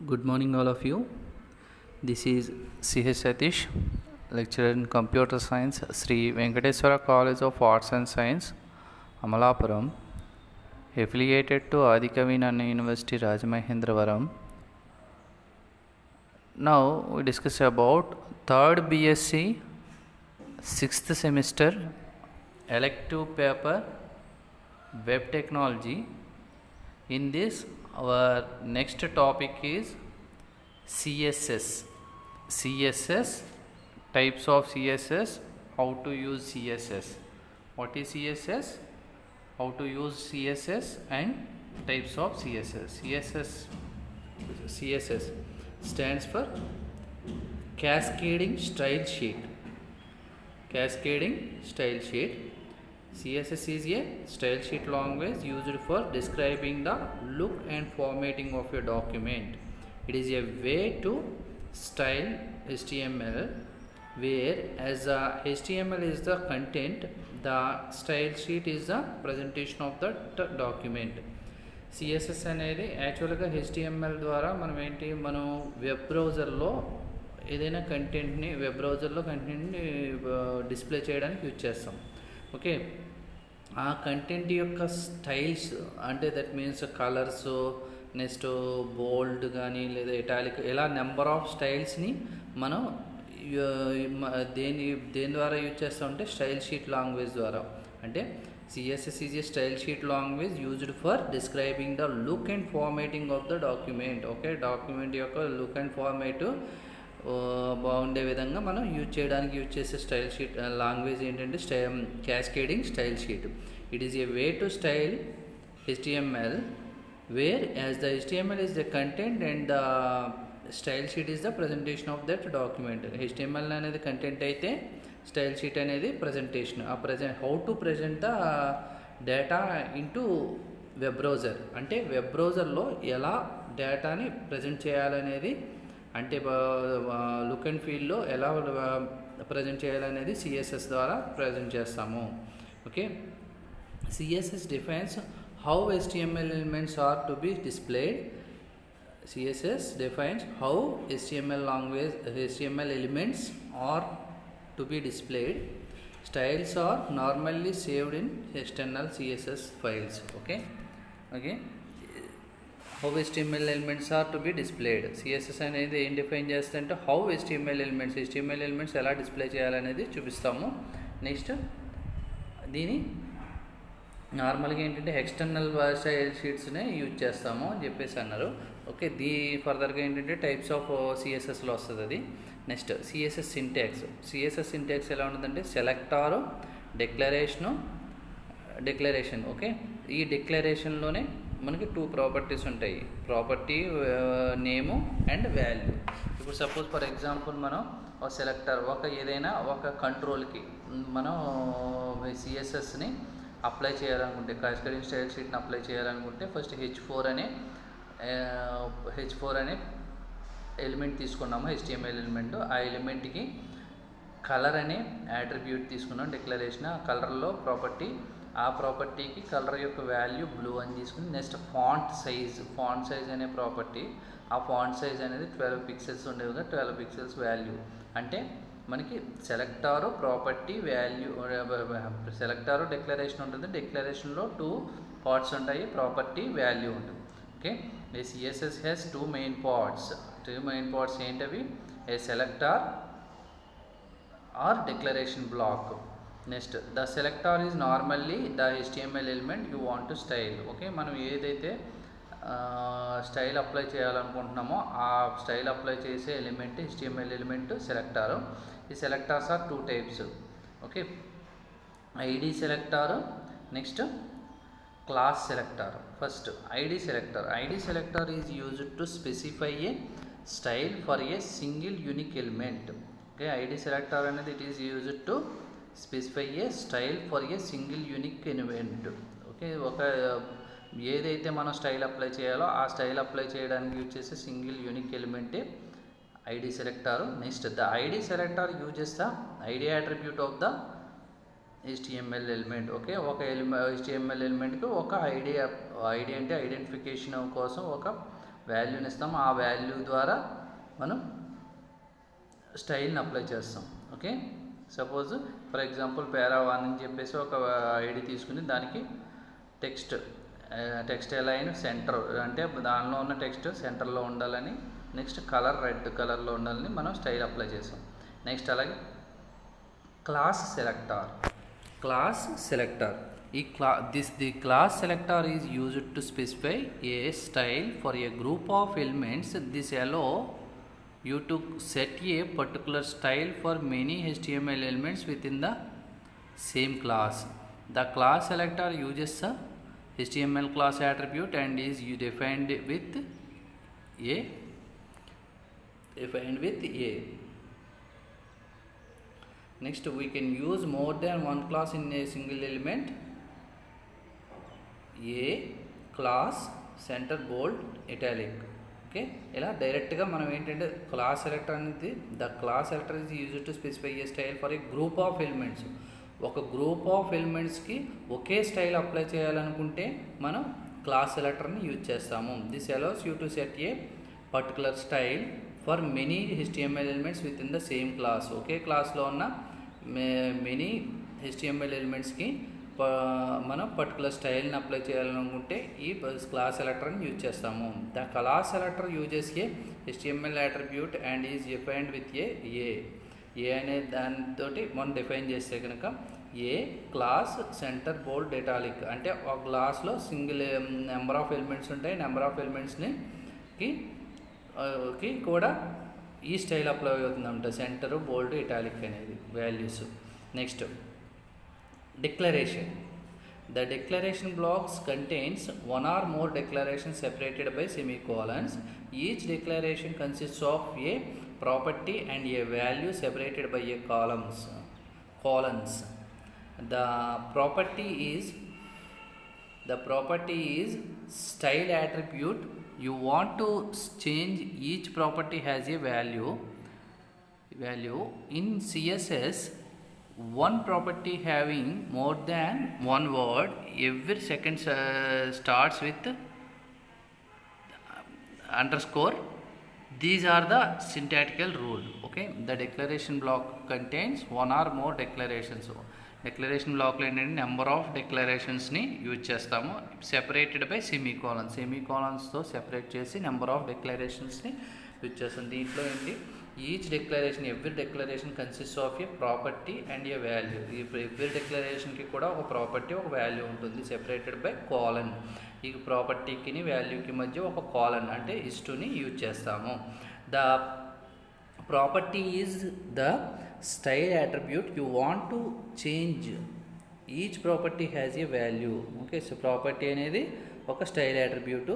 Good morning, all of you. This is C.H. Satish, lecturer in Computer Science, Sri Venkateswara College of Arts and Science, Amalapuram, affiliated to Adikavi Nanna University, Rajamahendravaram. Now we discuss about third BSc, 6th semester, elective paper, Web Technology. In this, our next topic is CSS. CSS, types of CSS, how to use CSS. What is CSS? How to use CSS and types of CSS. CSS stands for Cascading Style Sheet. Cascading Style Sheet. CSS is a style sheet language used for describing the look and formatting of a document. It is a way to style HTML, where as HTML is the content, the style sheet is the presentation of the document. CSS అనేది యాక్చువల్గా HTML ద్వారా మనం web బ్రౌజర్లో ఏదైనా కంటెంట్ని display చేయడానికి use చేస్తాం. Okay, ఆ కంటెంట్ యొక్క స్టైల్స్ అంటే దట్ మీన్స్ కలర్స్, నెక్స్ట్ బోల్డ్ కానీ లేదా ఇటాలిక్, ఇలా నెంబర్ ఆఫ్ స్టైల్స్ని మనం దేని ద్వారా యూజ్ చేస్తామంటే స్టైల్ షీట్ లాంగ్వేజ్ ద్వారా. అంటే CSS is a style sheet language used for describing the look and formatting of the document. Okay, document యొక్క లుక్ అండ్ ఫార్మేట్ బాగుండే విధంగా మనం యూజ్ చేసే స్టైల్ షీట్ లాంగ్వేజ్ ఏంటంటే cascading style sheet. It is a way to style HTML, where as the HTML is the content and the style sheet is the presentation of that document. HTML అనేది content అయితే style sheet అనేది presentation. How to present the data into web browser, అంటే web బ్రౌజర్లో ఎలా డేటాని present చేయాలనేది, అంటే look and ఫీల్డ్లో ఎలా ప్రజెంట్ చేయాలనేది CSS ద్వారా ప్రజెంట్ చేస్తాము. Okay, CSS defines how HTML elements are to be displayed. CSS defines how HTML elements are to be displayed. Styles are normally saved in external CSS files. Okay, how HTML elements are to be displayed. CSS అనేది ఏం define చేస్తుందంటే how HTML elements ఎలా display చేయాలనేది చూపిస్తాము. Next దీని నార్మల్గా ఏంటంటే external style షీట్స్నే use చేస్తాము అని చెప్పేసి అన్నారు. ఓకే, ఫర్దర్గా ఏంటంటే టైప్స్ ఆఫ్ CSSలో వస్తుంది అది. నెక్స్ట్ CSS సింటాక్స్ ఎలా ఉంటుందంటే సెలెక్టారు, డిక్లరేషన్. ఓకే, ఈ డిక్లరేషన్లోనే మనకి 2 ప్రాపర్టీస్ ఉంటాయి, ప్రాపర్టీ నేము అండ్ వాల్యూ. ఇప్పుడు సపోజ్ ఫర్ ఎగ్జాంపుల్ మనం ఒక సెలెక్టర్ ఏదైనా ఒక కంట్రోల్కి మనం CSSని అప్లై చేయాలనుకుంటే, క్యాస్కేడింగ్ స్టైల్ షీట్ని అప్లై చేయాలనుకుంటే ఫస్ట్ H4 అనే ఎలిమెంట్ తీసుకున్నాము, HTML ఎలిమెంట్. ఆ ఎలిమెంట్కి కలర్ అనే యాట్రిబ్యూట్ తీసుకున్నాం, డిక్లరేషన్. ఆ కలర్లో ప్రాపర్టీ, ఆ ప్రాపర్టీకి కలర్ యొక్క వాల్యూ బ్లూ అని తీసుకుని, నెక్స్ట్ ఫాంట్ సైజ్ అనే ప్రాపర్టీ. ఆ ఫాంట్ సైజ్ అనేది 12 పిక్సెల్స్ ఉండేవిగా 12 పిక్సెల్స్ వాల్యూ. అంటే మనకి selector, property, value, selector declaration ఉంటుంది. డిక్లరేషన్లో 2 పార్ట్స్ ఉంటాయి, ప్రాపర్టీ, వాల్యూ ఉంటుంది. Okay, CSS has 2 main parts. ఏంటవి? A selector or declaration block. Next the selector is normally the HTML element you want to style. Okay, మనం ఏదైతే style apply చేయాలనుకుంటున్నామో ఆ style apply చేసే ఎలిమెంట్ HTML ఎలిమెంట్ సెలెక్టారు. ఈ selectors are 2 types. Okay, ID selector, next class selector. First ID selector is used to specify a style for a single unique element. Okay, ID selector అనేది it is used to specify a style for a single unique element. Okay, ఏదైతే మనం style apply చేయాలో ఆ style apply చేయడానికి use చేసే single unique ఎలిమెంటే ID selector. Next the ID selector uses the ID attribute of the HTML element. Okay, HTML ఎలిమెంట్కి ఒక ID అంటే identification కోసం ఒక వాల్యూని ఇస్తాం, ఆ వాల్యూ ద్వారా మనం స్టైల్ని అప్లై చేస్తాం. Okay, suppose for example para1 అని చెప్పేసి ఒక ఐడి తీసుకుని దానికి టెక్స్ట్ అలైన్ సెంటర్, అంటే దానిలో ఉన్న టెక్స్ట్ సెంటర్లో ఉండాలని, నెక్స్ట్ కలర్ రెడ్ కలర్లో ఉండాలని మనం స్టైల్ అప్లై చేసాం. నెక్స్ట్ అలాగే class selector the class selector is used to specify a style for a group of elements. This allow you to set a particular style for many HTML elements within the same class. The class selector uses a HTML class attribute and is defined with a. Next, we can use more than one class in a single element. A class center bold italic. Okay, ఇలా డైరెక్ట్గా మనం ఏంటంటే class selector అనేది the class selector is used to specify a style for a group of elements. ఒక group of ఎలిమెంట్స్కి ఒకే style apply చేయాలనుకుంటే మనం క్లాస్ సెలెక్టర్ని యూజ్ చేస్తాము. This allows you to set a particular style for many HTML elements with in the same class. ఒకే క్లాస్లో ఉన్న మెనీ HTML ఎలిమెంట్స్కి మనం పర్టికులర్ స్టైల్ని అప్లై చేయాలనుకుంటే ఈ క్లాస్ సెలెక్టర్ని యూజ్ చేస్తాము. The class selector uses A HTML attribute and is defined with a అనే దానితో మనం డిఫైన్ చేస్తే కనుక ఏ క్లాస్ సెంటర్ బోల్డ్ ఇటాలిక్, అంటే ఒక క్లాస్లో సింగిల్ నెంబర్ ఆఫ్ ఎలిమెంట్స్ ఉంటాయి, నెంబర్ ఆఫ్ ఎలిమెంట్స్ని కూడా ఈ స్టైల్ అప్లై అవుతుందంట, సెంటర్ బోల్డ్ ఇటాలిక్ అనేది values. Next declaration. The declaration blocks contains one or more declarations separated by semicolons. Each declaration consists of a property and a value separated by a colons. The property is style attribute. You want to change each property has a value. In CSS, one property having more than one word every second starts with underscore. These are the syntactical rule. Okay, the declaration block contains one or more declarations. Declaration block lo ఏంటంటే number of డెక్లరేషన్స్ని use చేస్తాము, separated by సెమీకోలన్స్తో separate చేసి number of డెక్లరేషన్స్ని use చేస్తాం. దీంట్లో ఏంటి, each declaration every declaration consist of A property and A value. ఈ every డెక్లరేషన్కి కూడా ఒక property ఒక వాల్యూ ఉంటుంది, సెపరేటెడ్ బై కాలన్. ఈ ప్రాపర్టీకి వాల్యూకి మధ్య ఒక కాలన్ అంటే ఇస్టుని యూజ్ చేస్తాము. The property is the style attribute. You want to change each property has a value. Okay, so property అనేది ఒక స్టైల్ అట్రిబ్యూటు.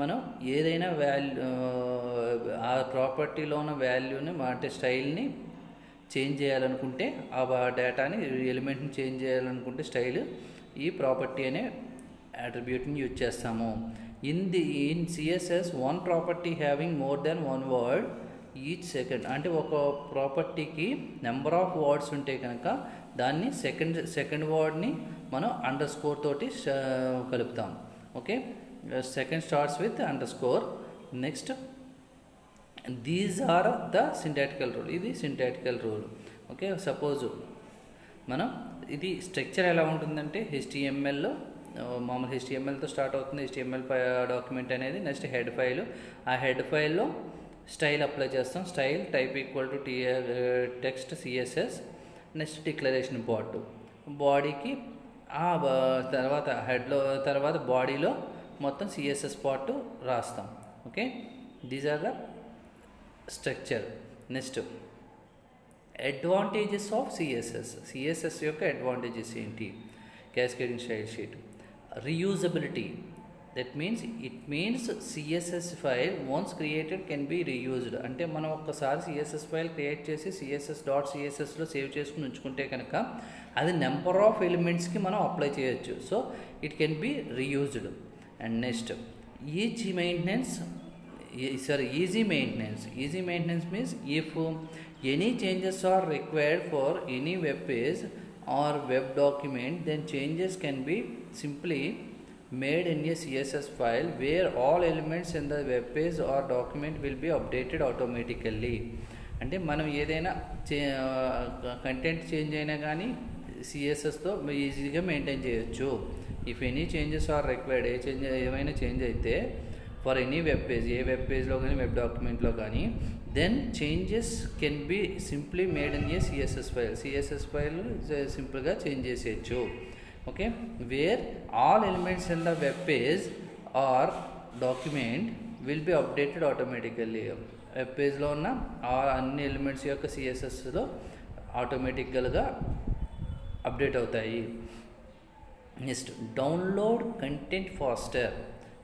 మనం ఏదైనా ఆ ప్రాపర్టీలో ఉన్న వాల్యూని అంటే స్టైల్ని చేంజ్ చేయాలనుకుంటే, ఆ డేటాని ఎలిమెంట్ని చేంజ్ చేయాలనుకుంటే స్టైల్ ఈ ప్రాపర్టీ అనే అట్రిబ్యూట్ని యూజ్ చేస్తాము. In CSS one property having more than one word each second, అంటే ఒక ప్రాపర్టీకి నెంబర్ ఆఫ్ వర్డ్స్ ఉంటే కనుక దాన్ని సెకండ్ వర్డ్ని మనం అండర్ స్కోర్ తోటి కలుపుతాం. Okay, second starts with underscore. Next, these are the syntactical rule. ఇది syntactical rule. ఓకే, సపోజ్ మనం ఇది స్ట్రక్చర్ ఎలా ఉంటుందంటే HTMLలో మామూలు HTMLతో స్టార్ట్ అవుతుంది. HTML డాక్యుమెంట్ అనేది నెక్స్ట్ హెడ్ ఫైల్. ఆ హెడ్ ఫైల్లో స్టైల్ అప్లై చేస్తాం. Style type equal to text CSS. Next declaration part బాడీకి, ఆ తర్వాత హెడ్లో తర్వాత బాడీలో మొత్తం CSS పార్ట్ రాస్తాం. Okay, these are the structure. Next advantages of CSS యొక్క అడ్వాంటేజెస్ ఏంటి? Cascading style sheet. Reusability, that means CSS file once created can be reused. అంటే మనం ఒక్కసారి CSS ఫైల్ క్రియేట్ చేసి CSS.cssలో సేవ్ చేసుకుని ఉంచుకుంటే కనుక అది నెంబర్ ఆఫ్ ఎలిమెంట్స్కి మనం అప్లై చేయొచ్చు. So it can be reused. And next, easy maintenance. Easy maintenance means if any changes are required for any web page or web document, then changes can be simply made in a CSS file where all elements in the web page or document will be updated automatically. అంటే మనం ఏదైనా content change అయినా కానీ సిఎస్ఎస్తో ఈజీగా maintain చేయొచ్చు. If any changes are required, ఏమైనా change అయితే for any web page, ఏ వెబ్ పేజ్లో కానీ వెబ్ డాక్యుమెంట్లో కానీ, then changes can be simply made in a CSS file. CSS file సింపుల్గా చేంజ్ చేసేయచ్చు. Okay, where all elements in the web page or document will be updated automatically. Web పేజ్లో ఉన్న అన్ని ఎలిమెంట్స్ యొక్క సిఎస్ఎస్లో ఆటోమేటిక్గా అప్డేట్ అవుతాయి. Next, download content faster.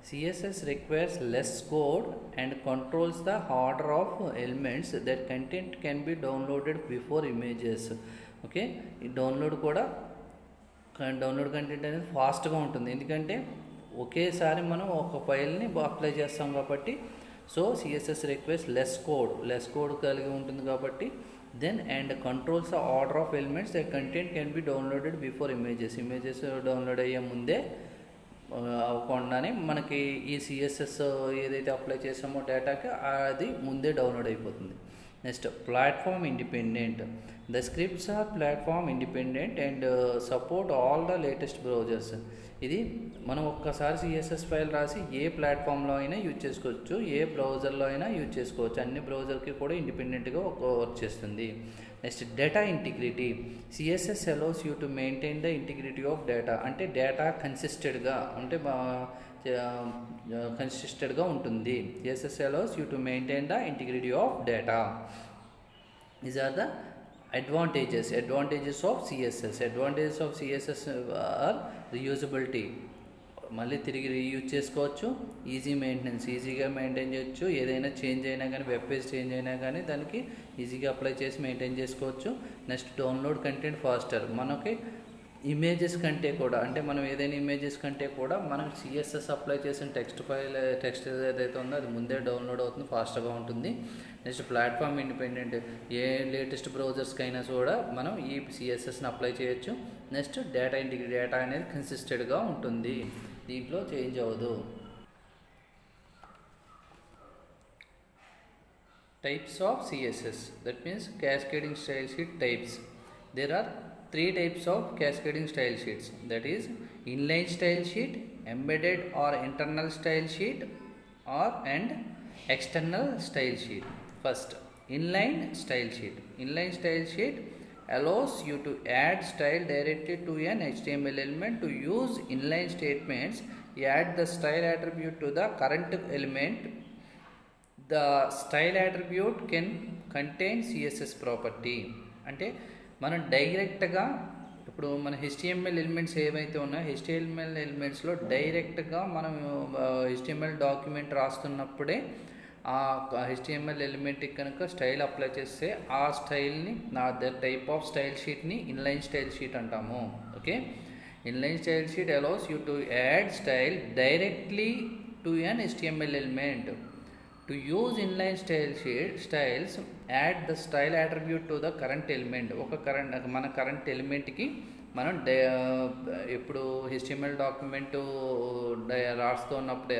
CSS requires less code and controls the order of elements that content can be downloaded before images. Okay, ఈ download content అనేది ఫాస్ట్గా ఉంటుంది. ఎందుకంటే ఒకేసారి మనం ఒక ఫైల్ని అప్లై చేస్తాం కాబట్టి. So CSS requires less code కలిగి ఉంటుంది కాబట్టి. Then and controls the order of elements that content can be downloaded before images download అయ్యే ముందే అవ్వకుండానే మనకి ఈ సిఎస్ఎస్ ఏదైతే అప్లై చేసామో డేటాకి అది ముందే డౌన్లోడ్ అయిపోతుంది. Next, platform independent. The scripts are platform independent and support all the latest browsers. ఇది మనం ఒక్కసారి సిఎస్ఎస్ ఫైల్ రాసి ఏ ప్లాట్ఫామ్లో అయినా యూజ్ చేసుకోవచ్చు, ఏ బ్రౌజర్లో అయినా యూజ్ చేసుకోవచ్చు. అన్ని బ్రౌజర్కి కూడా ఇండిపెండెంట్గా వర్క్ చేస్తుంది. Next, data integrity. CSS allows you to maintain the integrity of data. అంటే డేటా కన్సిస్టెంట్గా ఉంటుంది. CSS allows you to maintain the integrity of data. These are the advantages of CSS. Advantages of CSS are reusability. మళ్ళీ తిరిగి reuse చేసుకోవచ్చు. Easy maintenance, ఈజీగా maintain చేయొచ్చు. ఏదైనా change అయినా కానీ, వెబ్ పేజ్ చేంజ్ అయినా కానీ దానికి ఈజీగా అప్లై చేసి మెయింటైన్ చేసుకోవచ్చు. Next, download content faster. మనకి ఇమేజెస్ కంటే కూడా, అంటే మనం ఏదైనా ఇమేజెస్ కంటే కూడా మనం సిఎస్ఎస్ అప్లై చేసిన టెక్స్ట్ ఏదైతే ఉందో అది ముందే డౌన్లోడ్ అవుతుంది, ఫాస్ట్గా ఉంటుంది. Next, platform independent. ఏ లేటెస్ట్ బ్రౌజర్స్కి అయినా కూడా మనం ఈ సిఎస్ఎస్ని అప్లై చేయొచ్చు. నెక్స్ట్, డేటా అనేది కన్సిస్టెంట్గా ఉంటుంది, దీంట్లో చేంజ్ అవ్వదు. Types of CSS, that means cascading style sheet types. There are 3 types of cascading style sheets, that is inline style sheet, embedded or internal style sheet, and external style sheet. First, inline style sheet. Inline style sheet allows you to add style directly to an HTML element. To use inline statements, you add the style attribute to the current element. The style attribute can contain CSS property. అంటే మనం డైరెక్ట్గా ఇప్పుడు మన HTML elements ఏవైతే ఉన్నాయో HTML ఎలిమెంట్స్లో డైరెక్ట్గా మనం HTML document రాస్తున్నప్పుడే ఆ HTML ఎలిమెంట్కి కనుక స్టైల్ అప్లై చేస్తే ఆ స్టైల్ని ద టైప్ ఆఫ్ స్టైల్ షీట్ని ఇన్లైన్ స్టైల్ షీట్ అంటాము. Okay, inline style sheet allows you to add style directly to an HTML element. To use inline styles, add the style attribute to the current element. మన current ఎలిమెంట్కి మనం ఇప్పుడు HTML document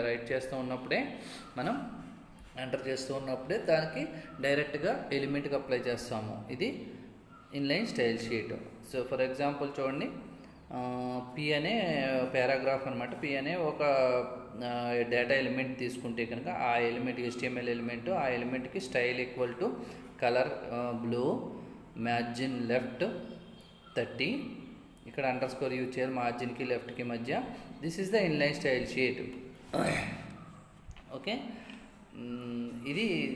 right చేస్తూ ఉన్నప్పుడే మనం enter చేస్తూ ఉన్నప్పుడే దానికి డైరెక్ట్గా ఎలిమెంట్కి అప్లై చేస్తాము. ఇది inline style sheet. So for example చూడండి, పి అనే పారాగ్రాఫ్ అనమాట. పి అనే ఒక డేటా ఎలిమెంట్ తీసుకుంటే కనుక ఆ ఎలిమెంట్ HTML ఎలిమెంట్, ఆ ఎలిమెంట్కి style equal to colour blue, margin left 30. ఇక్కడ అండర్ స్కోర్ యూజ్ చేయాలి మార్జిన్కి లెఫ్ట్కి మధ్య. This is the inline style sheet. Okay,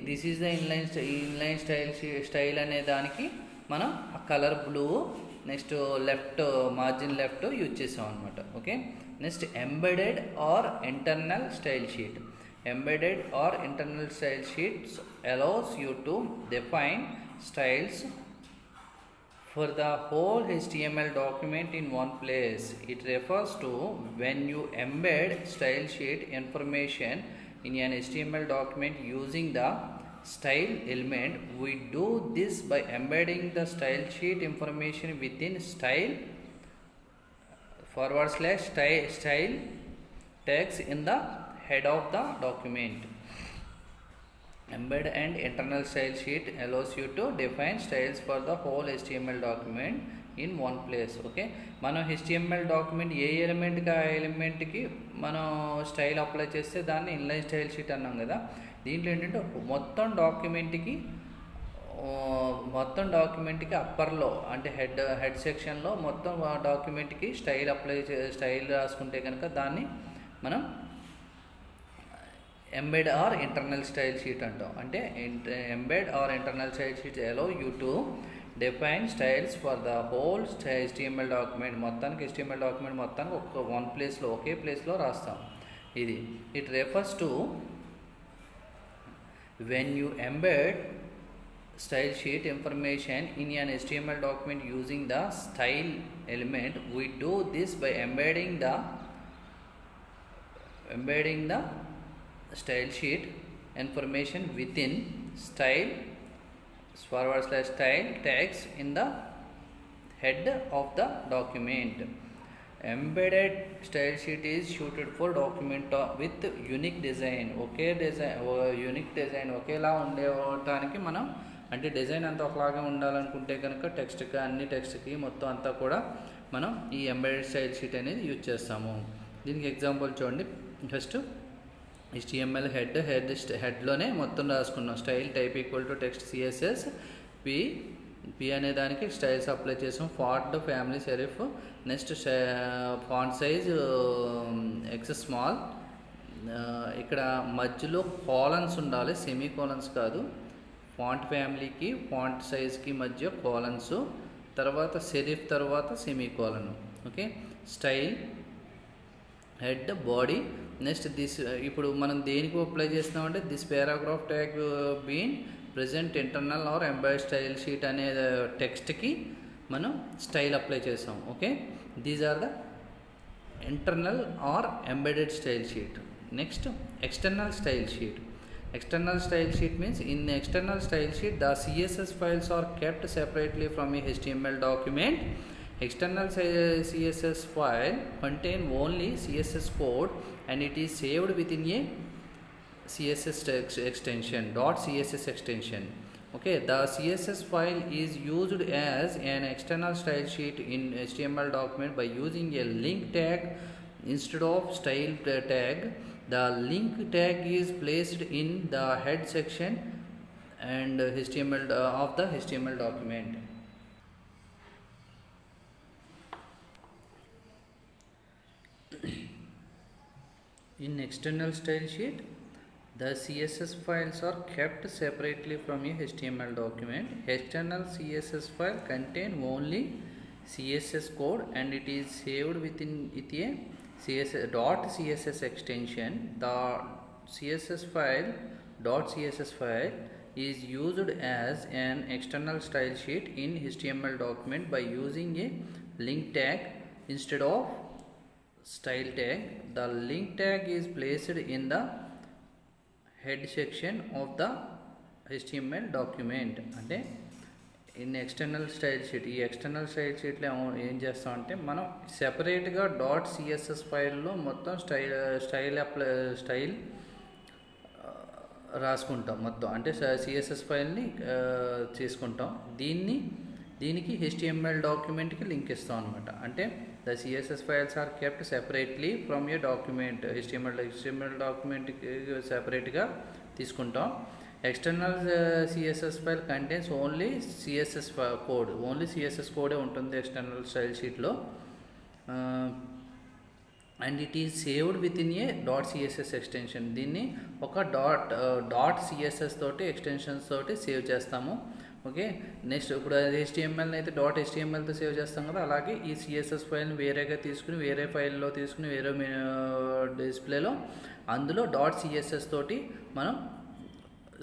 this is the inline style అనే దానికి మనం ఆ colour blue, next left margin left use చేసాం అనమాట. Okay, next, embedded or internal style sheet. Embedded or internal style sheets allows you to define styles for the whole HTML document in one place. It refers to when you embed style sheet information in an HTML document using the style element. We do this by embedding the style sheet information within style /style tags in the head of the document. Embed and internal style sheet allows you to define styles for the whole HTML document in one place. Okay, మనం HTML document ఏ ఎలిమెంట్కి ఆ ఎలిమెంట్కి మనం style apply చేస్తే దాన్ని inline style sheet అన్నాం కదా. దీంట్లో ఏంటంటే మొత్తం డాక్యుమెంట్కి అప్పర్లో అంటే హెడ్ సెక్షన్లో మొత్తం డాక్యుమెంట్కి స్టైల్ రాసుకుంటే కనుక దాన్ని మనం embed or internal style sheet అంటాం. అంటే embed or internal style sheet allow you to define styles for the whole HTML document. మొత్తానికి HTML డాక్యుమెంట్ మొత్తానికి ఒకే ప్లేస్లో రాస్తాం. ఇది it refers to when you embed style sheet information in an HTML document using the style element. We do this by embedding the style sheet information within style /style tags in the head of the document. Embedded style sheet is suited for document with unique design. Unique design ఒకేలా ఉండేటానికి మనం అంటే design అంతా ఒకలాగా ఉండాలనుకుంటే కనుక అన్ని టెక్స్ట్కి మొత్తం అంతా కూడా మనం ఈ ఎంబెడెడ్ స్టైల్ షీట్ అనేది యూజ్ చేస్తాము. దీనికి ఎగ్జాంపుల్ చూడండి. ఫస్ట్ HTML హెడ్లోనే మొత్తం రాసుకున్నాం. Style type equal to text CSS P అనే దానికి స్టైల్స్ అప్లై చేసాం. Font family serif. Next font size X small. ఇక్కడ మధ్యలో కాలన్స్ ఉండాలి, సెమీ కాలన్స్ కాదు. ఫాంట్ ఫ్యామిలీకి ఫాంట్ సైజ్కి మధ్య కాలన్స్, తర్వాత సెరిఫ్, తర్వాత semi colon. Okay, style head body. Next ఇప్పుడు మనం దేనికి అప్లై చేస్తున్నామంటే this paragraph tag been present internal or embedded style sheet అనే టెక్స్ట్కి మనం స్టైల్ అప్లై చేసాం. Okay, these are the internal or embedded style sheet. Next external style sheet. External style sheet means in external style sheet the CSS files are kept separately from a HTML document. External CSS file contain only CSS code and it is saved within a CSS extension .css extension. Okay, the CSS file is used as an external style sheet in HTML document by using a link tag instead of style tag. The link tag is placed in the head section and HTML of the HTML document. In external style sheet, the CSS files are kept separately from a HTML document. External CSS file contain only CSS code and it is saved within it a .css extension. The CSS file .css file is used as an external style sheet in HTML document by using a link tag instead of style tag. The link tag is placed in the head section of the HTML document. అంటే in external style sheet, ఈ external style షీట్లో ఏం చేస్తామంటే మనం సెపరేట్గా .css ఫైల్లో మొత్తం style రాసుకుంటాం మొత్తం. అంటే CSS ఫైల్ని తీసుకుంటాం, దీనికి HTML డాక్యుమెంట్కి లింక్ ఇస్తాం అనమాట. అంటే the CSS files are kept separately from a document. HTML డాక్యుమెంట్కి సెపరేట్గా తీసుకుంటాం. External CSS file contains only CSS code. Only CSS కోడే ఉంటుంది ఎక్స్టర్నల్ స్టైల్ షీట్లో. And it is saved with in a .css extension. దీన్ని ఒక .css తోటి extensions తోటి సేవ్ చేస్తాము. ఓకే, నెక్స్ట్ ఇప్పుడు HTML అయితే .htmlతో సేవ్ చేస్తాం కదా, అలాగే ఈ CSS ఫైల్ని వేరేగా తీసుకుని వేరే ఫైల్లో తీసుకుని వేరే డిస్ప్లేలో అందులో .css తోటి మనం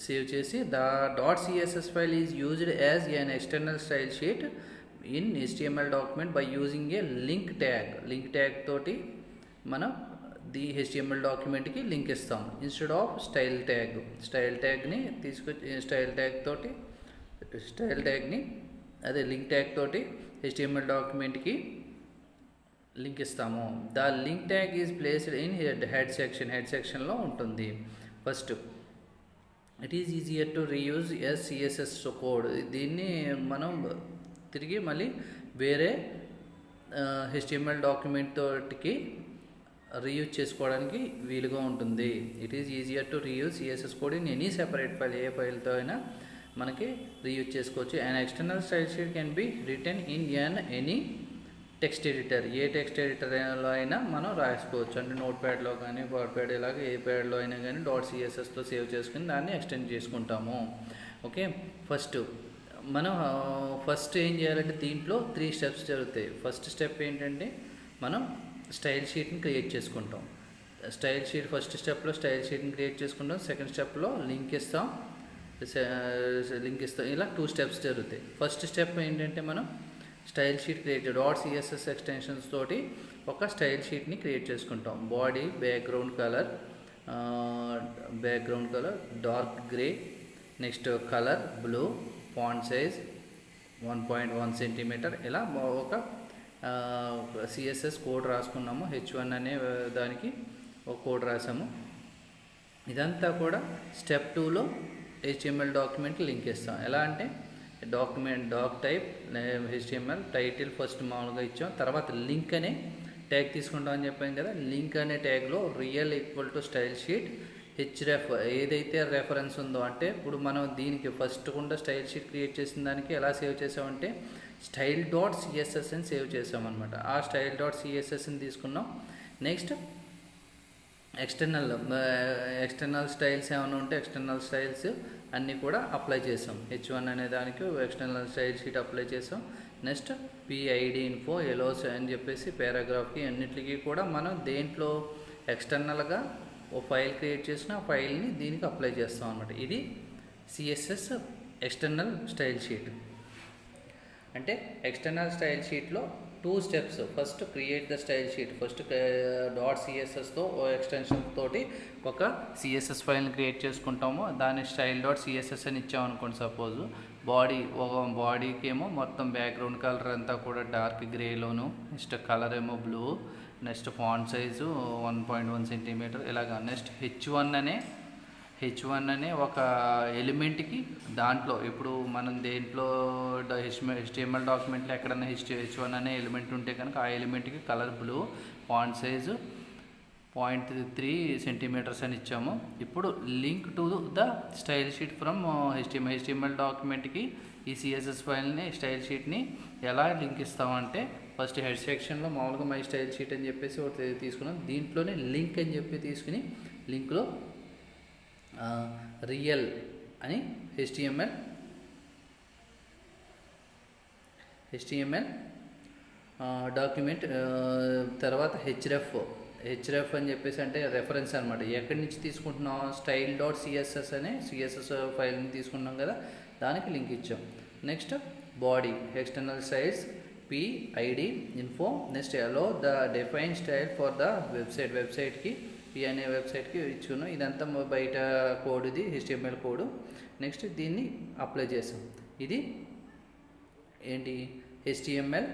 సేవ్ చేసి the .css file is used as N external style sheet in HTML document by using a link tag తోటి మనం ది HTML డాక్యుమెంట్కి లింక్ ఇస్తాం ఇన్స్టెడ్ ఆఫ్ స్టైల్ ట్యాగ్ని తీసుకొచ్చి స్టైల్ ట్యాగ్ని అదే లింక్ ట్యాగ్ తోటి HTML డాక్యుమెంట్కి లింక్ ఇస్తాము. The link tag is placed in head సెక్షన్లో ఉంటుంది. First it is easier to reuse CSS code. దీన్ని మనం తిరిగి మళ్ళీ వేరే HTML డాక్యుమెంట్ తోటికి రీయూజ్ చేసుకోవడానికి వీలుగా ఉంటుంది. It is easier to reuse CSS code in any separate file. ఏ ఫైల్తో అయినా మనకి రీయూజ్ చేసుకోవచ్చు. And external style sheet can be written in any text editor. ఏ టెక్స్ట్ ఎడిటర్లో అయినా మనం రాసుకోవచ్చు. అంటే నోట్ ప్యాడ్లో కానీ వర్డ్ ప్యాడ్ ఇలాగ ఏ ప్యాడ్లో అయినా కానీ .cssతో సేవ్ చేసుకుని దాన్ని ఎక్స్టెండ్ చేసుకుంటాము. ఓకే, మనం ఫస్ట్ ఏం చేయాలంటే దీంట్లో 3 స్టెప్స్ జరుగుతాయి. ఫస్ట్ స్టెప్ ఏంటంటే మనం స్టైల్ షీట్ని క్రియేట్ చేసుకుంటాం. ఫస్ట్ స్టెప్లో స్టైల్ షీట్ని క్రియేట్ చేసుకుంటాం. సెకండ్ స్టెప్లో లింక్ ఇస్తాం. ఇలా 2 స్టెప్స్ జరుగుతాయి. ఫస్ట్ స్టెప్ ఏంటంటే మనం style sheet create .css extensions తోటి ఒక స్టైల్ షీట్ని క్రియేట్ చేసుకుంటాం. Body background colour dark grey, next colour blue, font size 1.1 cm. ఇలా ఒక CSS కోడ్ రాసుకున్నాము. H1 అనే దానికి ఒక కోడ్ రాసాము. ఇదంతా కూడా స్టెప్ 2లో HTML డాక్యుమెంట్ లింక్ ఇస్తాం. ఎలా అంటే doctype HTML title first మామూలుగా ఇచ్చాం. తర్వాత లింక్ అనే ట్యాగ్ తీసుకుంటాం అని చెప్పాను కదా. లింక్ అనే ట్యాగ్లో rel equal to style sheet href ఏదైతే రెఫరెన్స్ ఉందో, అంటే ఇప్పుడు మనం దీనికి ఫస్ట్ కూడా స్టైల్ షీట్ క్రియేట్ చేసిన దానికి ఎలా సేవ్ చేసామంటే style.css అని సేవ్ చేసామన్నమాట. ఆ style.cssని తీసుకున్నాం. నెక్స్ట్ ఎక్స్టర్నల్ స్టైల్స్ ఏమైనా ఉంటే ఎక్స్టర్నల్ స్టైల్స్ అన్నీ కూడా అప్లై చేసాం. H1 అనే దానికి ఎక్స్టర్నల్ స్టైల్ షీట్ అప్లై చేసాం. నెక్స్ట్ PID info ఎలోస్ అని చెప్పేసి పారాగ్రాఫ్కి అన్నిటికీ కూడా మనం దేంట్లో ఎక్స్టర్నల్గా ఓ ఫైల్ క్రియేట్ చేసిన ఆ ఫైల్ని దీనికి అప్లై చేస్తాం అన్నమాట. ఇది CSS ఎక్స్టర్నల్ స్టైల్ షీట్. అంటే ఎక్స్టర్నల్ స్టైల్ షీట్లో 2 steps. First create the style sheet. First .cssతో ఎక్స్టెన్షన్ తోటి ఒక CSS ఫైల్ని క్రియేట్ చేసుకుంటాము. దాన్ని style.css అని ఇచ్చామనుకోండి. సపోజ్ బాడీకి ఏమో మొత్తం బ్యాక్గ్రౌండ్ కలర్ అంతా కూడా డార్క్ గ్రేలోను, నెక్స్ట్ కలర్ ఏమో blue, next font size 1.1 cm ఇలాగా. నెక్స్ట్ H1 అనే ఒక ఎలిమెంట్కి దాంట్లో ఇప్పుడు మనం దేంట్లో HTML డాక్యుమెంట్లో ఎక్కడన్నా H1 అనే ఎలిమెంట్ ఉంటే కనుక ఆ ఎలిమెంట్కి colour blue, font size 0.3 cm అని ఇచ్చాము. ఇప్పుడు link to the style sheet from HTML డాక్యుమెంట్కి ఈ CSS ఫైల్ని స్టైల్ షీట్ని ఎలా లింక్ ఇస్తామంటే ఫస్ట్ హెడ్ సెక్షన్లో మామూలుగా మై స్టైల్ షీట్ అని చెప్పేసి ఒకటి తీసుకున్నాం. దీంట్లోనే లింక్ అని చెప్పి తీసుకుని లింక్లో రియల్ అని HTML డాక్యుమెంట్ తర్వాత href అని చెప్పేసి అంటే రెఫరెన్స్ అనమాట. ఎక్కడి నుంచి తీసుకుంటున్నాం style.css అనే CSS ఫైల్ని తీసుకున్నాం కదా, దానికి లింక్ ఇచ్చాం. Next body external styles PID info. Next allow the define style for the వెబ్సైట్కి P అనే వెబ్సైట్కి ఇచ్చుకున్నాం. ఇదంతా బయట కోడ్, ఇది HTML కోడ్. నెక్స్ట్ దీన్ని అప్లై చేసాం. ఇది ఏంటి HTML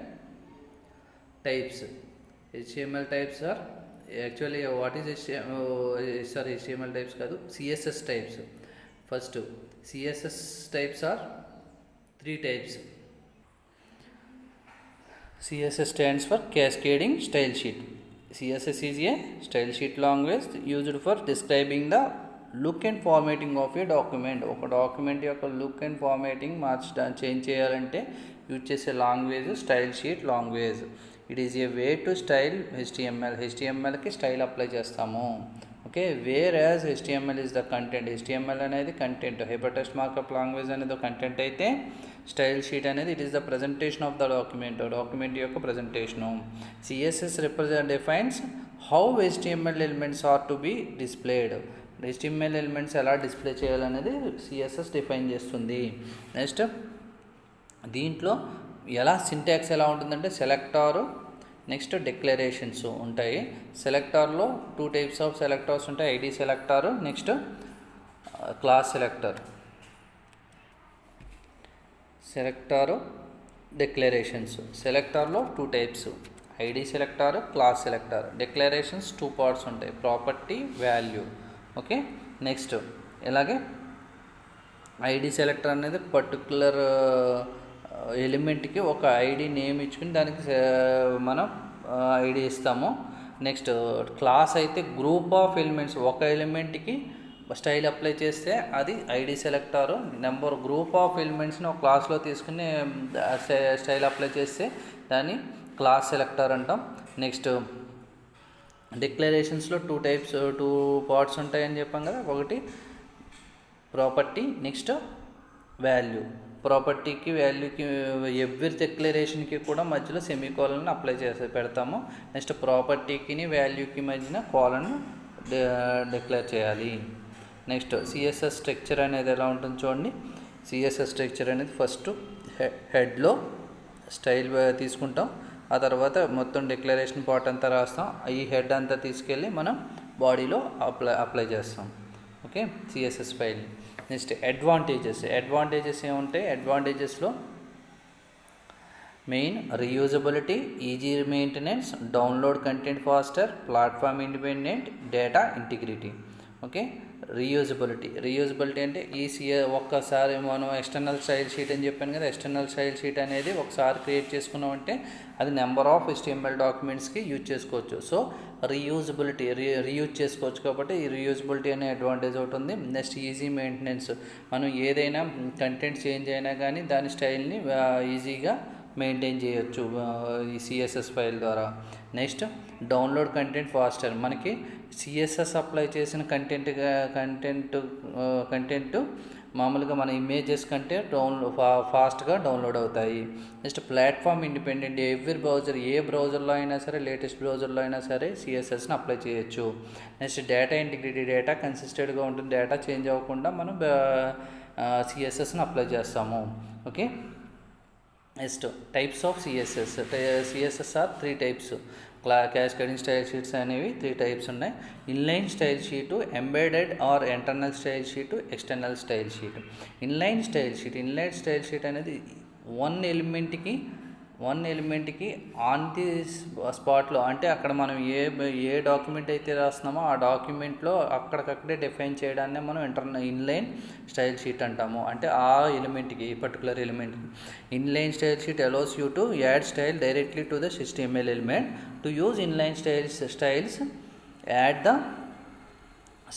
types. HTML types are actually what is HTML types కాదు, CSS types. First CSS types are 3 types. CSS stands for Cascading Style Sheet. CSS is a style sheet language used for describing the look and formatting of a document. ఒక document యొక్క look and formatting change చేయాలంటే use చేసే language style sheet language. It is a way to style HTMLకి style apply చేస్తాము. Okay, whereas HTML is the content. HTML అనేది content. Hypertext markup language అనేది content అయితే style sheet అనేది it is the presentation of the document యొక్క presentation. CSS defines how HTML elements are to be displayed. HTML elements ఎలా display చేయాలనేది CSS define చేస్తుంది. Next దీంట్లో ఎలా సింటాక్స్ ఎలా ఉంటుందంటే సెలెక్టారు, నెక్స్ట్ డిక్లరేషన్స్ ఉంటాయి. సెలెక్టార్లో 2 types ఆఫ్ సెలెక్టార్స్ ఉంటాయి. ID selector, next class selector declarations. సెలెక్టార్లో 2 types, ID selector, class selector. Declarations 2 parts ఉంటాయి, ప్రాపర్టీ, వాల్యూ. ఓకే, నెక్స్ట్ ఇలాగే ఐడి సెలెక్టర్ అనేది పర్టికులర్ ఎలిమెంట్కి ఒక ఐడి నేమ్ ఇచ్చుకుని దానికి మనం ఐడి ఇస్తాము. నెక్స్ట్ క్లాస్ అయితే గ్రూప్ ఆఫ్ ఎలిమెంట్స్, ఒక ఎలిమెంట్కి స్టైల్ అప్లై చేస్తే అది ID selector. Number group of ఎలిమెంట్స్ని ఒక క్లాస్లో తీసుకుని స్టైల్ అప్లై చేస్తే దాన్ని క్లాస్ సెలెక్టర్ అంటాం. నెక్స్ట్ డిక్లరేషన్స్లో 2 పార్ట్స్ ఉంటాయని చెప్పాం కదా, ఒకటి ప్రాపర్టీ, నెక్స్ట్ వాల్యూ. ప్రాపర్టీకి వాల్యూకి ఎవ్రీ డిక్లరేషన్కి కూడా మధ్యలో సెమీకోలన్ అప్లై పెడతాము. నెక్స్ట్ ప్రాపర్టీకి వాల్యూకి మధ్యన కోలన్ డిక్లేర్ చేయాలి. నెక్స్ట్ సిఎస్ఎస్ స్ట్రక్చర్ అనేది ఎలా ఉంటుంది చూడండి. సిఎస్ఎస్ స్ట్రక్చర్ అనేది ఫస్ట్ హెడ్లో స్టైల్ తీసుకుంటాం, ఆ తర్వాత మొత్తం డిక్లరేషన్ పార్ట్ అంతా రాస్తాం. ఈ హెడ్ అంతా తీసుకెళ్ళి మనం బాడీలో అప్లై చేస్తాం. Okay, CSS file. Next advantages ఏముంటాయి? అడ్వాంటేజెస్లో main reusability, easy maintenance, download content faster, platform independent, data integrity. Okay, reusability అంటే ఒక్కసారి మనం ఎక్స్టర్నల్ స్టైల్ షీట్ అని చెప్పాను కదా, ఎక్స్టర్నల్ స్టైల్ షీట్ అనేది ఒకసారి క్రియేట్ చేసుకున్నామంటే అది నెంబర్ ఆఫ్ HTML డాక్యుమెంట్స్కి యూజ్ చేసుకోవచ్చు. సో రీయూజ్ చేసుకోవచ్చు కాబట్టి ఈ రీయూజబిలిటీ అనే అడ్వాంటేజ్ ఒకటి ఉంది. నెక్స్ట్ ఈజీ మెయింటెనెన్స్, మనం ఏదైనా కంటెంట్ చేంజ్ అయినా కానీ దాని స్టైల్ని ఈజీగా మెయింటైన్ చేయొచ్చు ఈ సిఎస్ఎస్ ఫైల్ ద్వారా. నెక్స్ట్ డౌన్లోడ్ కంటెంట్ ఫాస్టర్, మనకి సిఎస్ఎస్ అప్లై చేసిన కంటెంట్ మామూలుగా మన ఇమేజెస్ కంటే ఫాస్ట్గా డౌన్లోడ్ అవుతాయి. Next platform independent, every browser, ఏ బ్రౌజర్లో అయినా సరే, లేటెస్ట్ బ్రౌజర్లో అయినా సరే సిఎస్ఎస్ని అప్లై చేయొచ్చు. నెక్స్ట్ డేటా ఇంటిగ్రిటీ, డేటా కన్సిస్టెంట్గా ఉంటుంది, డేటా చేంజ్ అవ్వకుండా మనం సిఎస్ఎస్ని అప్లై చేస్తాము. Okay, next types of CSS are 3 types. Cascading style sheets అనేవి 3 టైప్స్ ఉన్నాయి. Inline style sheet, embedded or internal style sheet, external style sheet. Inline style sheet అనేది one ఎలిమెంట్కి ఆన్ ది స్పాట్లో, అంటే అక్కడ మనం ఏ డాక్యుమెంట్ అయితే రాస్తున్నామో ఆ డాక్యుమెంట్లో అక్కడికక్కడే డిఫైన్ చేయడాన్ని మనం ఇన్లైన్ స్టైల్ షీట్ అంటాము. అంటే ఆ ఎలిమెంట్కి, ఈ పర్టికులర్ ఎలిమెంట్కి. Inline style sheet allows you to add style directly to the HTML element. To use inline styles add the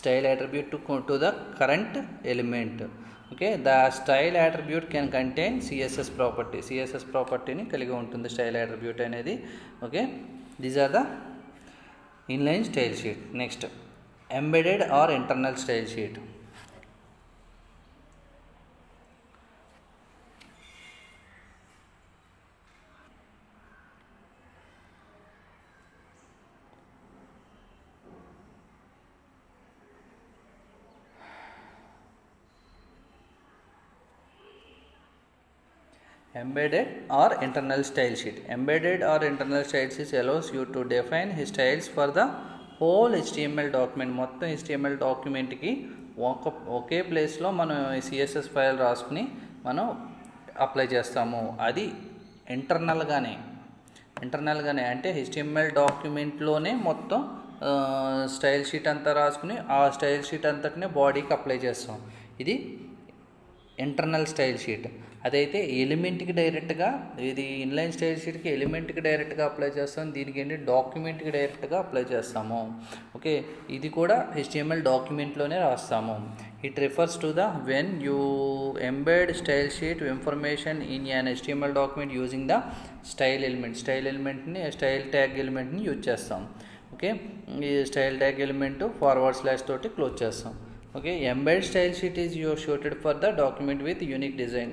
style attribute to the current element. Okay, the style attribute can contain CSS ప్రాపర్టీని కలిగి ఉంటుంది style attribute అనేది. Okay, these are the inline style sheet. Next embedded or internal style sheet. Embedded or internal style sheet. Embedded or internal style sheet allows you to define styles for the whole HTML document. మొత్తం HTML డాక్యుమెంట్కి ఒకే ప్లేస్లో మనం CSS file రాసుకుని మనం apply చేస్తాము. అది ఇంటర్నల్గానే అంటే HTML డాక్యుమెంట్లోనే మొత్తం style sheet అంతా రాసుకుని ఆ స్టైల్ షీట్ అంతటినే బాడీకి అప్లై చేస్తాం. ఇది ఇంటర్నల్ స్టైల్ షీట్. అదైతే ఎలిమెంట్కి డైరెక్ట్గా, ఇది ఇన్లైన్ స్టైల్ షీట్కి ఎలిమెంట్కి డైరెక్ట్గా అప్లై చేస్తాం, దీనికి ఏంటి డాక్యుమెంట్కి డైరెక్ట్గా అప్లై చేస్తాము. ఓకే, ఇది కూడా HTML డాక్యుమెంట్లోనే రాస్తాము. It refers to the when you embed style sheet information in an HTML document using the style tag ఎలిమెంట్ని యూజ్ చేస్తాం. ఓకే, ఈ స్టైల్ ట్యాగ్ ఎలిమెంట్ / తోటి క్లోజ్ చేస్తాం. Okay, embed style sheet is suited for the document with unique design.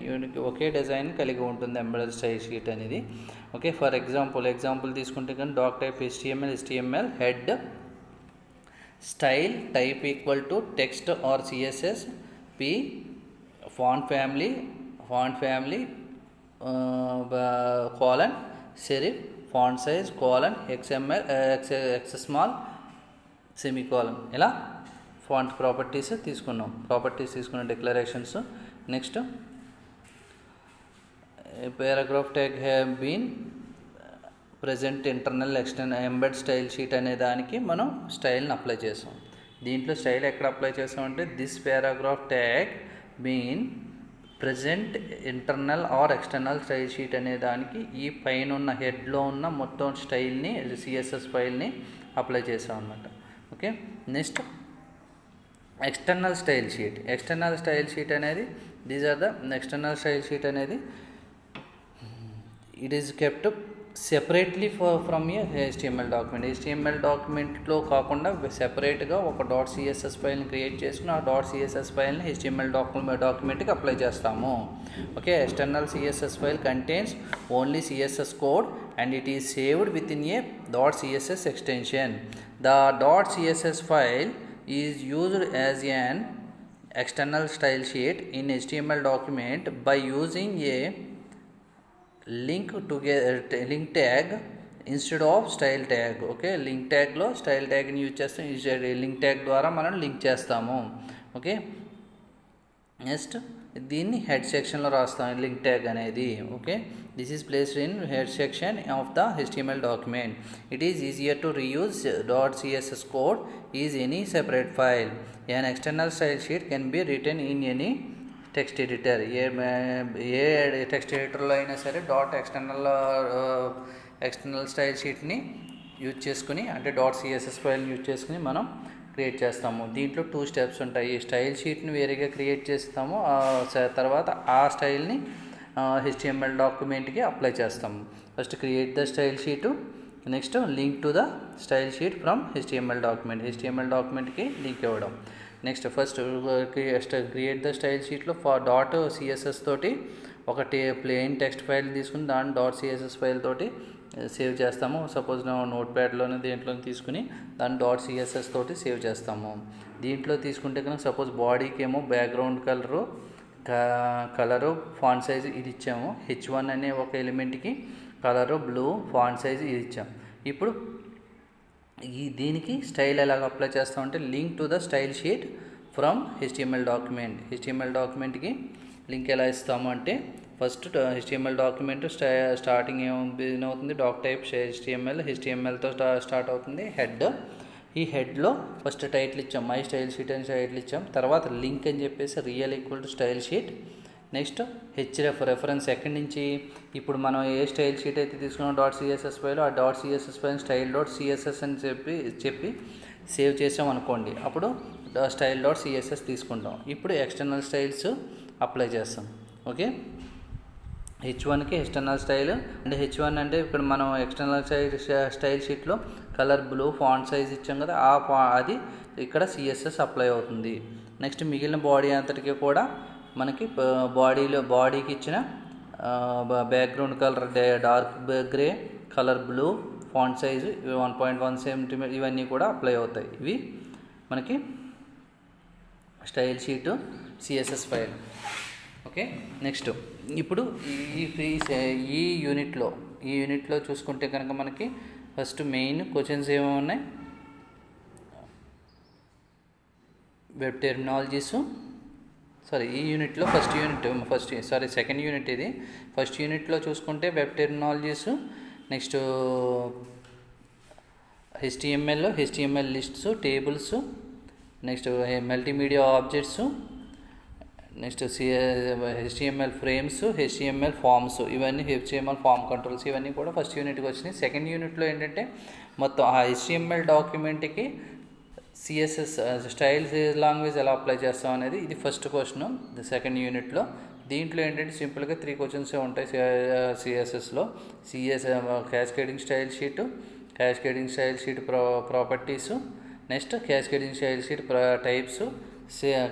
ఒకే design కలిగి ఉంటుంది embedded style sheet అనేది. Okay, for example తీసుకుంటే కానీ doctype HTML head style type equal to text or CSS, P font family colon serif font size colon XML X small semicolon. ఇలా font properties తీసుకున్న declarations. Next paragraph tag have been present internal external embed style sheet అనే దానికి మనం స్టైల్ని apply చేసాం. దీంట్లో style ఎక్కడ apply చేసామంటే this paragraph tag mean present internal are external style sheet అనే దానికి ఈ పైన ఉన్న హెడ్లో ఉన్న మొత్తం స్టైల్ని సిఎస్ఎస్ ఫైల్ని అప్లై చేసాం అన్నమాట. Okay, next external style sheet. External style sheet అనేది these are the external style sheet అనేది it is kept separately from a HTML document. HTML డాక్యుమెంట్లో కాకుండా సెపరేట్గా ఒక .css ఫైల్ని క్రియేట్ చేసుకుని ఆ .css ఫైల్ని HTML డాక్యుమెంట్కి అప్లై చేస్తాము. Okay, external CSS file contains only CSS code and it is saved with in a .css extension. The .css file is used as an external style sheet in HTML document by using a link tag instead of style tag. Okay, link ట్యాగ్లో స్టైల్ ట్యాగ్ని use చేస్తాం. Link tag ద్వారా మనం link చేస్తాము. Okay, next దీన్ని head సెక్షన్లో రాస్తాం లింక్ ట్యాగ్ అనేది. Okay, this is placed in head section of the HTML document. It is easier to reuse .css code is any separate file. an external style sheet can be written in any text editor. ఏ text ఎడిటర్లో అయినా సరే external style షీట్ని use చేసుకుని అంటే .css ఫైల్ని use చేసుకుని మనం create చేస్తాము. దీంట్లో 2 స్టెప్స్ ఉంటాయి. ఈ స్టైల్ షీట్ని వేరేగా క్రియేట్ చేస్తాము, తర్వాత ఆ స్టైల్ని HTML డాక్యుమెంట్కి అప్లై చేస్తాము. First create the style sheet, next link to the style sheet from HTML document. HTML డాక్యుమెంట్కి లింక్ ఇవ్వడం. Next first create the style షీట్లో .css తోటి ఒక ప్లెయిన్ టెక్స్ట్ ఫైల్ తీసుకుని దాన్ని .css ఫైల్ తోటి సేవ్ చేస్తాము. సపోజ్ నోట్ ప్యాడ్లోనే దేంట్లో తీసుకుని దాన్ని .css తోటి సేవ్ చేస్తాము. దీంట్లో తీసుకుంటే కనుక సపోజ్ బాడీకి ఏమో బ్యాక్గ్రౌండ్ కలరు ఫాంట్ సైజు ఇది ఇచ్చాము. H1 అనే ఒక ఎలిమెంట్కి కలరు బ్లూ ఫాంట్ సైజు ఇది ఇచ్చాము. ఇప్పుడు దీనికి స్టైల్ ఎలాగ అప్లై చేస్తామంటే link to the style sheet from HTML document. HTML డాక్యుమెంట్కి లింక్ ఎలా ఇస్తాము అంటే ఫస్ట్ HTML డాక్యుమెంట్ స్టార్టింగ్ ఏమవుతుంది డాక్ టైప్ HTMLతో స్టార్ట్ అవుతుంది. హెడ్, ఈ హెడ్లో ఫస్ట్ టైటిల్ ఇచ్చాం మై స్టైల్ షీట్ అని టైటిల్ ఇచ్చాం. తర్వాత లింక్ అని చెప్పేసి rel equal to style sheet. Next reference ఎక్కడి నుంచి ఇప్పుడు మనం ఏ స్టైల్ షీట్ అయితే తీసుకున్నాం .css ఫైల్ ఆ .css ఫైల్ style.css అని చెప్పి సేవ్ చేసాం అనుకోండి. అప్పుడు style.css తీసుకుంటాం. ఇప్పుడు ఎక్స్టర్నల్ స్టైల్స్ అప్లై చేస్తాం. ఓకే, H1కి ఎక్స్టర్నల్ స్టైల్ అంటే H1 అంటే ఇక్కడ మనం ఎక్స్టర్నల్ స్టైల్ షీట్లో కలర్ బ్లూ ఫాంట్ సైజ్ ఇచ్చాం కదా, అది ఇక్కడ CSS అప్లై అవుతుంది. నెక్స్ట్ మిగిలిన బాడీ అంతటికి కూడా మనకి బాడీకి ఇచ్చిన background colour dark grey, colour blue, font size 1.1 cm ఇవన్నీ కూడా అప్లై అవుతాయి. ఇవి మనకి style sheet CSS file. Okay, next ఇప్పుడు ఈ యూనిట్లో చూసుకుంటే కనుక మనకి ఫస్ట్ మెయిన్ క్వశ్చన్స్ ఏమేమి ఉన్నాయి, వెబ్ టెర్మినాలజీస్. ఈ యూనిట్లో సెకండ్ యూనిట్ ఇది. ఫస్ట్ యూనిట్లో చూసుకుంటే web terminologies, next HTML lists, tables, next multimedia objects, next HTML frames, HTML forms, ఇవన్నీ HTML ఫామ్ కంట్రోల్స్ ఇవన్నీ కూడా ఫస్ట్ యూనిట్కి వచ్చినాయి. సెకండ్ యూనిట్లో ఏంటంటే మొత్తం ఆ HTML డాక్యుమెంట్కి CSS స్టైల్ లాంగ్వేజ్ ఎలా అప్లై చేస్తాం అనేది ఇది ఫస్ట్ క్వశ్చన్ సెకండ్ యూనిట్లో. దీంట్లో ఏంటంటే సింపుల్గా 3 క్వశ్చన్సే ఉంటాయి CSSలో. Cascading style sheet properties, next cascading style sheet types,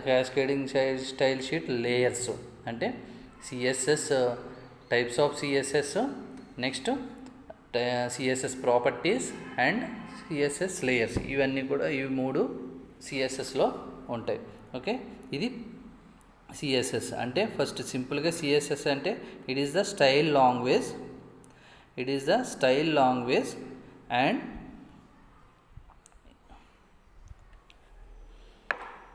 cascading style sheet layers అంటే CSS types of CSS, next CSS properties and CSS layers. ఇవన్నీ కూడా ఇవి 3 CSSలో ఉంటాయి. ఓకే, ఇది CSS అంటే ఫస్ట్ సింపుల్గా CSS అంటే it is the style language and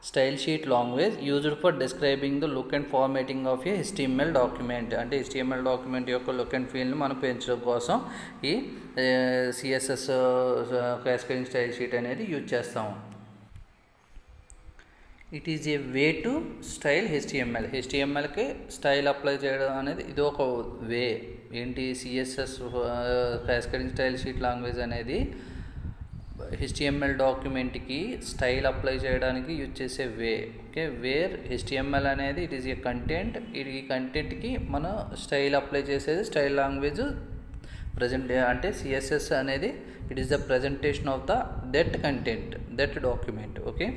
style sheet language used for describing the look and formatting of a HTML document. అంటే HTML document యొక్క లుక్ అండ్ ఫీల్ని మనం పెంచడం కోసం ఈ CSS క్యాస్కేడింగ్ స్టైల్ షీట్ అనేది యూజ్ చేస్తాము. It is a way to style HTMLకి స్టైల్ అప్లై చేయడం అనేది ఇది ఒక వే. ఏంటి CSS cascading style sheet language అనేది HTML డాక్యుమెంట్కి స్టైల్ అప్లై చేయడానికి యూజ్ చేసే వే. ఓకే, వేర్ HTML అనేది ఇట్ ఈస్ ఏ కంటెంట్. ఈ కంటెంట్కి మనం స్టైల్ అప్లై చేసేది స్టైల్ లాంగ్వేజ్ ప్రజెంట్. అంటే CSS అనేది it is the presentation of that content, that document. Okay,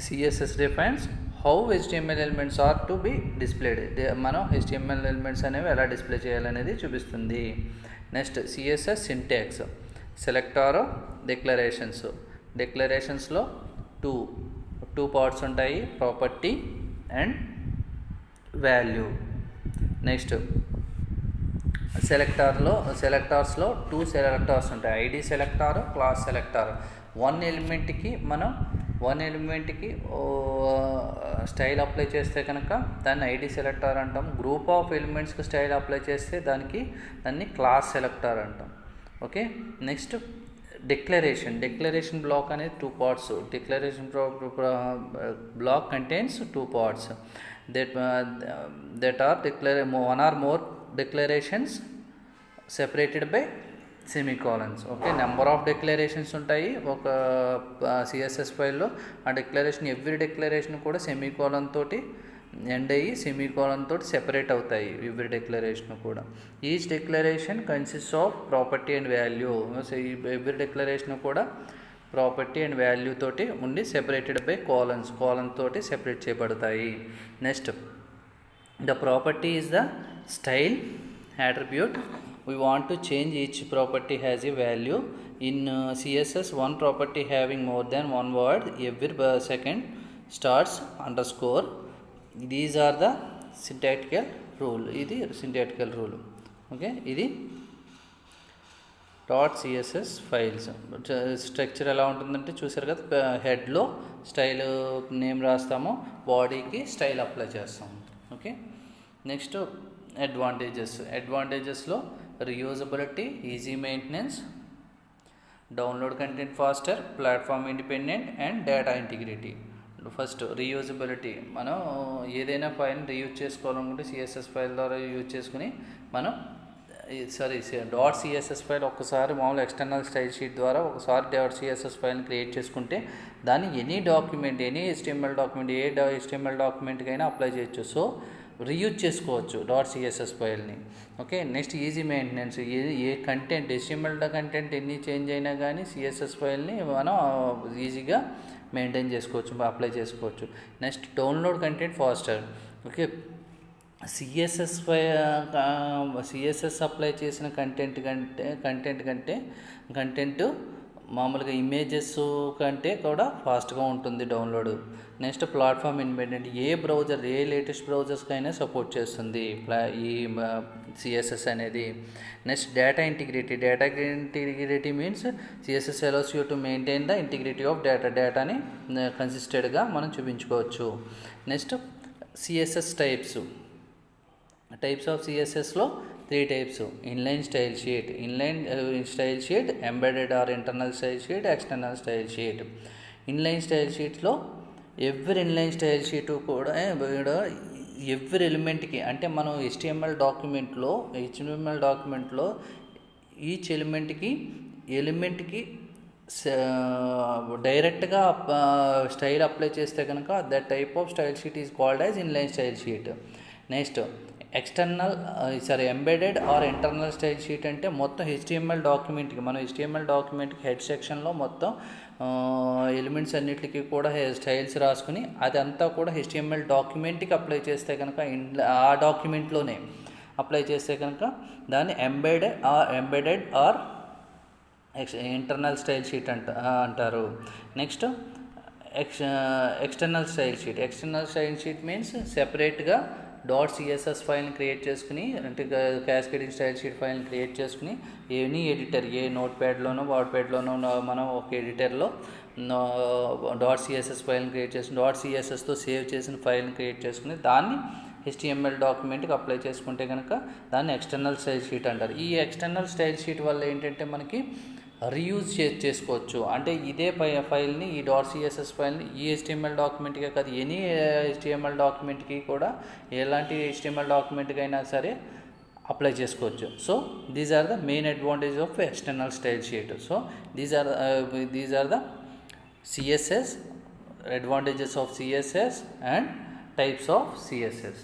CSS defines how HTML elements are to be displayed. మనం HTML elements అనేవి ఎలా display చేయాలనేది చూపిస్తుంది. నెక్స్ట్ CSS సింటాక్స్, సెలెక్టర్, డిక్లరేషన్స్లో two parts ఉంటాయి, property and value. Next సెలెక్టార్స్లో two selectors ఉంటాయి, ID selector, class selector. One ఎలిమెంట్కి స్టైల్ అప్లై చేస్తే కనుక దాన్ని ID సెలెక్టార్ అంటాం. గ్రూప్ ఆఫ్ ఎలిమెంట్స్కి స్టైల్ అప్లై చేస్తే దాన్ని క్లాస్ సెలెక్టార్ అంటాం. ఓకే, నెక్స్ట్ డిక్లరేషన్ బ్లాక్ అనేది two parts. Declaration block contains two parts that are one or more declarations separated by సెమీకోలన్స్. Okay, number of declarations ఉంటాయి ఒక CSS ఫైల్లో. ఆ డిక్లరేషన్ ఎవ్రీ డిక్లరేషన్ కూడా semicolon తోటి ఎండ్ అయ్యి semicolon తోటి సెపరేట్ అవుతాయి ఎవ్రీ డిక్లరేషన్ కూడా. Each declaration consist of property and value. Every declaration కూడా ప్రాపర్టీ అండ్ వాల్యూ తోటి ఉండి సెపరేటెడ్ బై కాలన్ తోటి సెపరేట్ చేయబడతాయి. Next the property is the style attribute. We want to change each property has a value. In CSS, one property having more than one word every second starts underscore. These are the syntactical rule. ఇది syntactical rule. Okay, ఇది .css files structure ఎలా ఉంటుందంటే చూసారు కదా, హెడ్లో style name రాస్తాము, బాడీకి style apply చేస్తాము. ఓకే, నెక్స్ట్ అడ్వాంటేజెస్లో reusability, easy maintenance, download content faster, platform independent and data integrity. First reusability, మనం ఏదైనా ఫైల్ని రీయూజ్ చేసుకోవాలనుకుంటే CSS ఫైల్ ద్వారా యూజ్ చేసుకుని మనం .css ఫైల్ ఒక్కసారి మామూలు ఎక్స్టర్నల్ స్టైల్ షీట్ ద్వారా ఒకసారి .css ఫైల్ని క్రియేట్ చేసుకుంటే దాన్ని ఎనీ HTML డాక్యుమెంట్ ఏ HTML డాక్యుమెంట్కైనా అప్లై చేయొచ్చు. సో రీయూజ్ చేసుకోవచ్చు .css ఫైల్ని. Okay, next easy maintenance. ఏ కంటెంట్ HTML కంటెంట్ ఎన్ని చేంజ్ అయినా కానీ CSS ఫైల్ని మనం ఈజీగా మెయింటైన్ చేసుకోవచ్చు, అప్లై చేసుకోవచ్చు. Next download content faster. Okay, CSS apply చేసిన కంటెంట్ మామూలుగా ఇమేజెస్ కంటే కూడా ఫాస్ట్గా ఉంటుంది డౌన్లోడ్. నెక్స్ట్ ప్లాట్ఫామ్ ఇండిపెండెంట్, ఏ లేటెస్ట్ బ్రౌజర్స్కైనా సపోర్ట్ చేస్తుంది ఈ CSS అనేది. Next data integrity means CSS allows you to maintain the integrity of డేటాని కన్సిస్టెంట్గా మనం చూపించుకోవచ్చు. నెక్స్ట్ CSS టైప్స్ ఆఫ్ CSSలో 3 types. Inline style sheet, embedded or internal style sheet, external style sheet. Inline style షీట్లో inline style sheet కూడా every ఎలిమెంట్కి, అంటే మనం HTML డాక్యుమెంట్లో ఈచ్ ఎలిమెంట్కి డైరెక్ట్గా స్టైల్ అప్లై చేస్తే కనుక that type of style sheet is called as inline style sheet. Next embedded or internal style sheet అంటే మొత్తం HTML డాక్యుమెంట్కి హెడ్ సెక్షన్లో మొత్తం ఎలిమెంట్స్ అన్నిటికీ కూడా స్టైల్స్ రాసుకుని అదంతా కూడా HTML డాక్యుమెంట్కి అప్లై చేస్తే కనుక ఆ డాక్యుమెంట్లోనే అప్లై చేస్తే కనుక దాన్ని embedded or internal style sheet అంటారు. Next external style sheet means సెపరేట్గా డాట్ సిఎస్ఎస్ ఫైల్ని క్రియేట్ చేసుకుని, అంటే క్యాస్కేడింగ్ స్టైల్ షీట్ ఫైల్ని క్రియేట్ చేసుకుని ఎనీ ఎడిటర్, ఏ నోట్ ప్యాడ్లోనో వర్డ్ ప్యాడ్లోనో మనం ఒక ఎడిటర్లో డాట్ సిఎస్ఎస్ ఫైల్ని క్రియేట్ చేసుకుని డాట్ సిఎస్ఎస్తో సేవ్ చేసిన ఫైల్ని క్రియేట్ చేసుకుని దాన్ని HTML డాక్యుమెంట్కి అప్లై చేసుకుంటే కనుక దాన్ని ఎక్స్టర్నల్ స్టైల్ షీట్ అంటారు. ఈ ఎక్స్టర్నల్ స్టైల్ షీట్ వల్ల ఏంటంటే మనకి రీయూజ్ చేసుకోవచ్చు. అంటే ఇదే ఫైల్ని, ఈ డాట్ సిఎస్ఎస్ ఫైల్ని ఈ HTML డాక్యుమెంట్కే కాదు, ఎనీ HTML డాక్యుమెంట్కి కూడా, ఎలాంటి HTML డాక్యుమెంట్కి అయినా సరే అప్లై చేసుకోవచ్చు. So these are the main advantage of external style sheet. So these are the CSS, advantages of CSS and types of CSS.